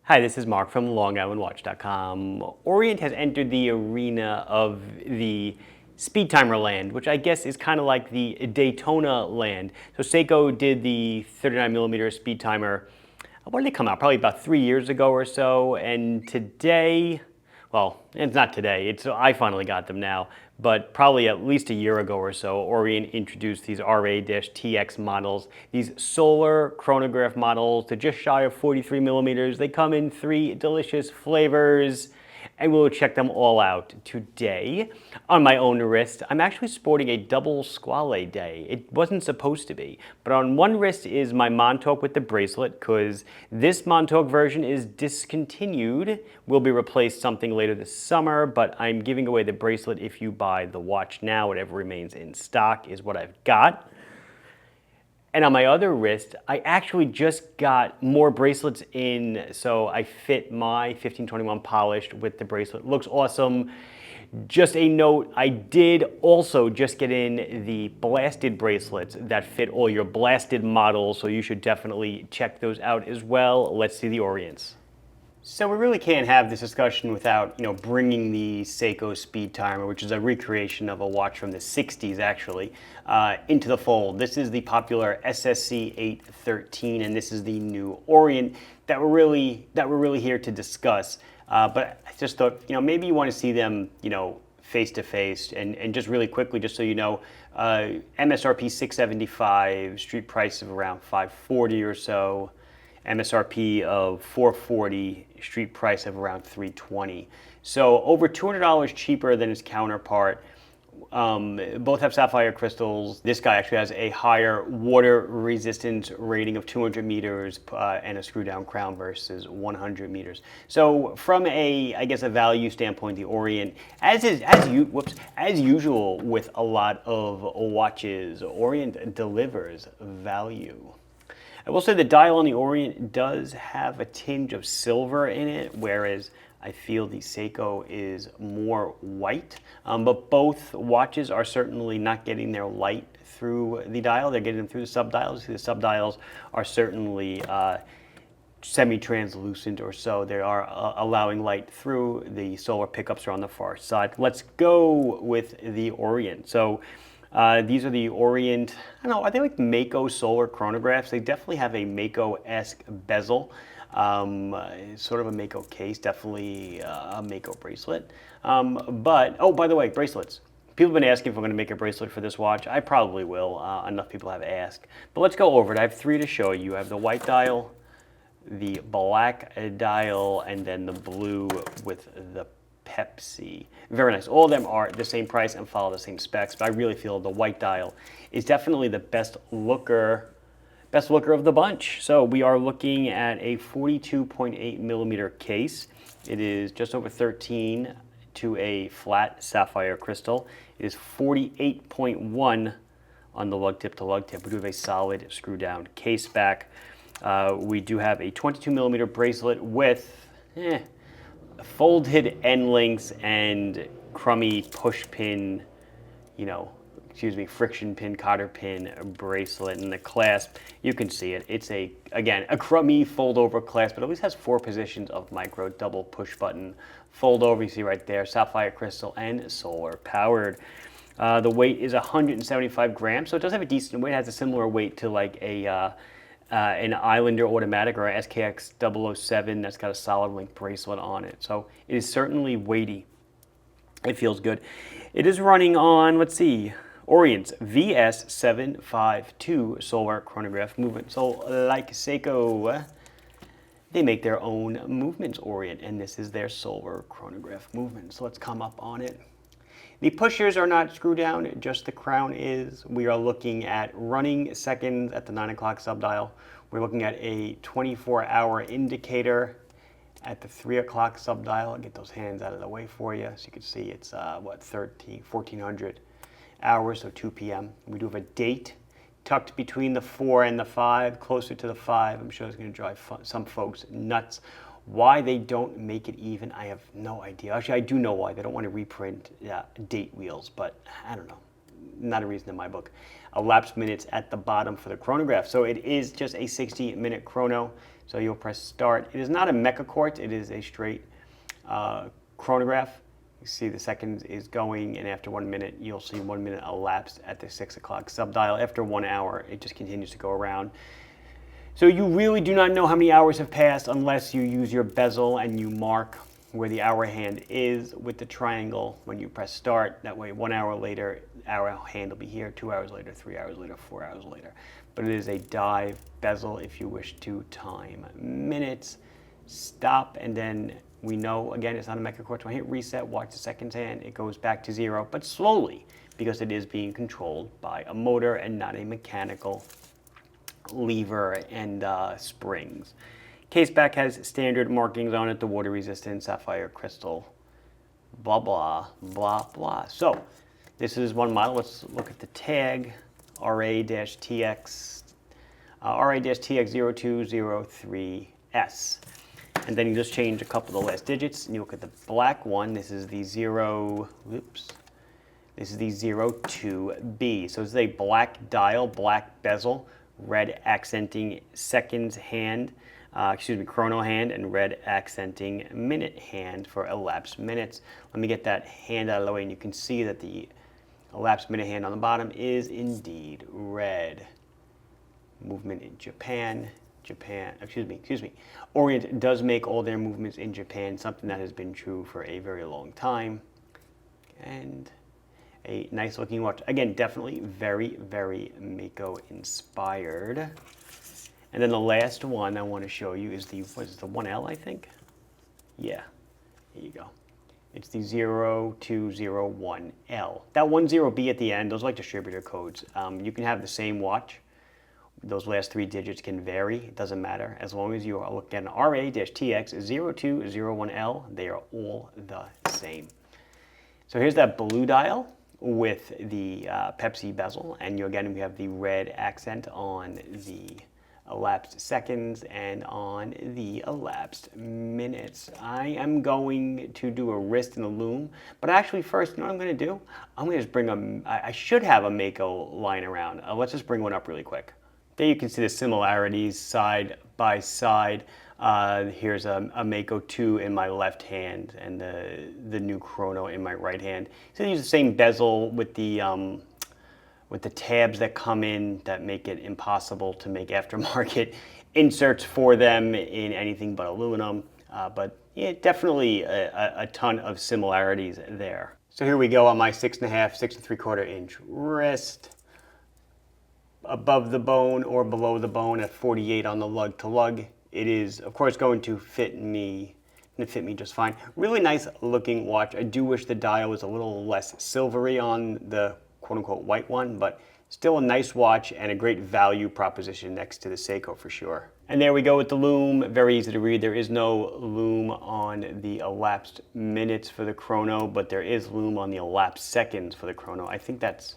Hi, this is Mark from LongIslandWatch.com. Orient has entered the arena of the Speedtimer land, which I guess is kind of like the Daytona land. So Seiko did the 39mm Speedtimer. When did they come out? Probably about 3 years ago or so. And today, well, it's not today. I finally got them now, but probably at least a year ago or so, Orient introduced these RA-TX models, these solar chronograph models. They're just shy of 43 millimeters. They come in 3 delicious flavors, and we'll check them all out today. On my own wrist, I'm actually sporting a double squale day. It wasn't supposed to be, but on one wrist is my Montauk with the bracelet, because this Montauk version is discontinued. Will be replaced something later this summer, but I'm giving away the bracelet if you buy the watch now. Whatever remains in stock is what I've got. And on my other wrist, I actually just got more bracelets in, so I fit my 1521 polished with the bracelet. Looks awesome. Just a note, I did also just get in the blasted bracelets that fit all your blasted models, so you should definitely check those out as well. Let's see the Orients. So we really can't have this discussion without, bringing the Seiko Speedtimer, which is a recreation of a watch from the 60s, actually, into the fold. This is the popular SSC 813, and this is the new Orient that we're really here to discuss. But I just thought, maybe you want to see them, face to face, and just really quickly, just so you know, MSRP 675, street price of around 540 or so. MSRP of 440, street price of around 320. So over $200 cheaper than its counterpart. Both have sapphire crystals. This guy actually has a higher water resistance rating of 200 meters and a screw down crown versus 100 meters. So from a value standpoint, the Orient, as usual with a lot of watches, Orient delivers value. I will say the dial on the Orient does have a tinge of silver in it, whereas I feel the Seiko is more white. But both watches are certainly not getting their light through the dial. They're getting them through the subdials. The subdials are certainly semi-translucent or so. They are allowing light through. The solar pickups are on the far side. Let's go with the Orient. So these are the Orient, I don't know, are they like Mako solar chronographs? They definitely have a Mako-esque bezel, sort of a Mako case, definitely a Mako bracelet. But, oh, by the way, bracelets. People have been asking if I'm going to make a bracelet for this watch. I probably will. Enough people have asked. But let's go over it. I have 3 to show you. I have the white dial, the black dial, and then the blue with the Pepsi. Very nice. All of them are the same price and follow the same specs, but I really feel the white dial is definitely the best looker of the bunch. So we are looking at a 42.8 millimeter case. It is just over 13 to a flat sapphire crystal. It is 48.1 on the lug tip to lug tip. We do have a solid screw down case back. We do have a 22 millimeter bracelet with folded end links and crummy push pin, friction pin, cotter pin bracelet. And the clasp, you can see it. It's again, a crummy fold over clasp, but at least has 4 positions of micro double push button fold over. You see right there, sapphire crystal and solar powered. The weight is 175 grams, so it does have a decent weight. It has a similar weight to like an Islander automatic or a SKX 007 that's got a solid link bracelet on it. So it is certainly weighty. It feels good. It is running on, let's see, Orient's VS752 solar chronograph movement. So like Seiko, they make their own movements, Orient, and this is their solar chronograph movement. So let's come up on it. The pushers are not screw down, just the crown is. We are looking at running seconds at the 9 o'clock subdial. We're looking at a 24-hour indicator at the 3 o'clock subdial. I'll get those hands out of the way for you. So you can see it's, 1400 hours, so 2 p.m. We do have a date tucked between the 4 and the 5, closer to the 5. I'm sure it's going to drive some folks nuts. Why they don't make it even, I have no idea. Actually, I do know why. They don't want to reprint date wheels, but I don't know. Not a reason in my book. Elapsed minutes at the bottom for the chronograph. So it is just a 60-minute chrono. So you'll press start. It is not a mecha quartz, it is a straight chronograph. You see the seconds is going, and after 1 minute, you'll see 1 minute elapsed at the 6 o'clock subdial. After 1 hour, it just continues to go around. So you really do not know how many hours have passed unless you use your bezel and you mark where the hour hand is with the triangle when you press start. That way 1 hour later, hour hand will be here, 2 hours later, 3 hours later, 4 hours later. But it is a dive bezel if you wish to time minutes, stop, and then we know, again, it's not a mecha quartz. When I hit reset, watch the seconds hand, it goes back to 0, but slowly, because it is being controlled by a motor and not a mechanical lever and springs. Case back has standard markings on it, the water resistant, sapphire crystal, blah, blah, blah, blah. So this is one model. Let's look at the tag, RA-TX, RA-TX0203S. And then you just change a couple of the last digits, and you look at the black one. This is the 02B. So it's a black dial, black bezel, red accenting seconds hand, chrono hand, and red accenting minute hand for elapsed minutes. Let me get that hand out of the way, and you can see that the elapsed minute hand on the bottom is indeed red. Movement in Japan. Orient does make all their movements in Japan, something that has been true for a very long time. And a nice looking watch. Again, definitely very, very Mako inspired. And then the last one I want to show you is the, what is it, the 1L, I think? Yeah, here you go. It's the 0201L. That 10B at the end, those are like distributor codes. You can have the same watch. Those last 3 digits can vary, it doesn't matter. As long as you are looking at an RA-TX0201L, they are all the same. So here's that blue dial with the Pepsi bezel, and again we have the red accent on the elapsed seconds and on the elapsed minutes. I am going to do a wrist and a loom, but actually first, you know what I'm going to do? I'm going to just bring I should have a Mako lying around. Let's just bring one up really quick. There you can see the similarities side by side. Here's a Mako 2 in my left hand and the new chrono in my right hand. So they use the same bezel with the tabs that come in that make it impossible to make aftermarket inserts for them in anything but aluminum. But yeah, definitely a ton of similarities there. So here we go on my 6.5, 6.75 inch wrist. Above the bone or below the bone at 48 on the lug to lug. It is, of course, going to fit me just fine. Really nice looking watch. I do wish the dial was a little less silvery on the quote-unquote white one, but still a nice watch and a great value proposition next to the Seiko for sure. And there we go with the loom. Very easy to read. There is no loom on the elapsed minutes for the chrono, but there is loom on the elapsed seconds for the chrono. I think that's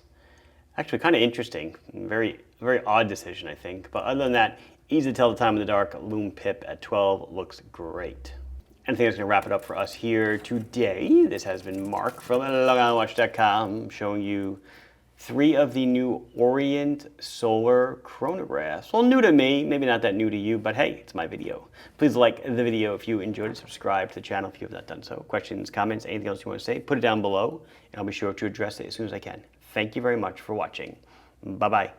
actually kind of interesting. Very odd decision, I think. But other than that, easy to tell the time in the dark. Loom pip at 12 looks great. And I think that's going to wrap it up for us here today. This has been Mark from logoutwatch.com showing you 3 of the new Orient Solar Chronographs. Well, new to me, maybe not that new to you, but hey, it's my video. Please like the video if you enjoyed it. Subscribe to the channel if you have not done so. Questions, comments, anything else you want to say, put it down below, and I'll be sure to address it as soon as I can. Thank you very much for watching. Bye-bye.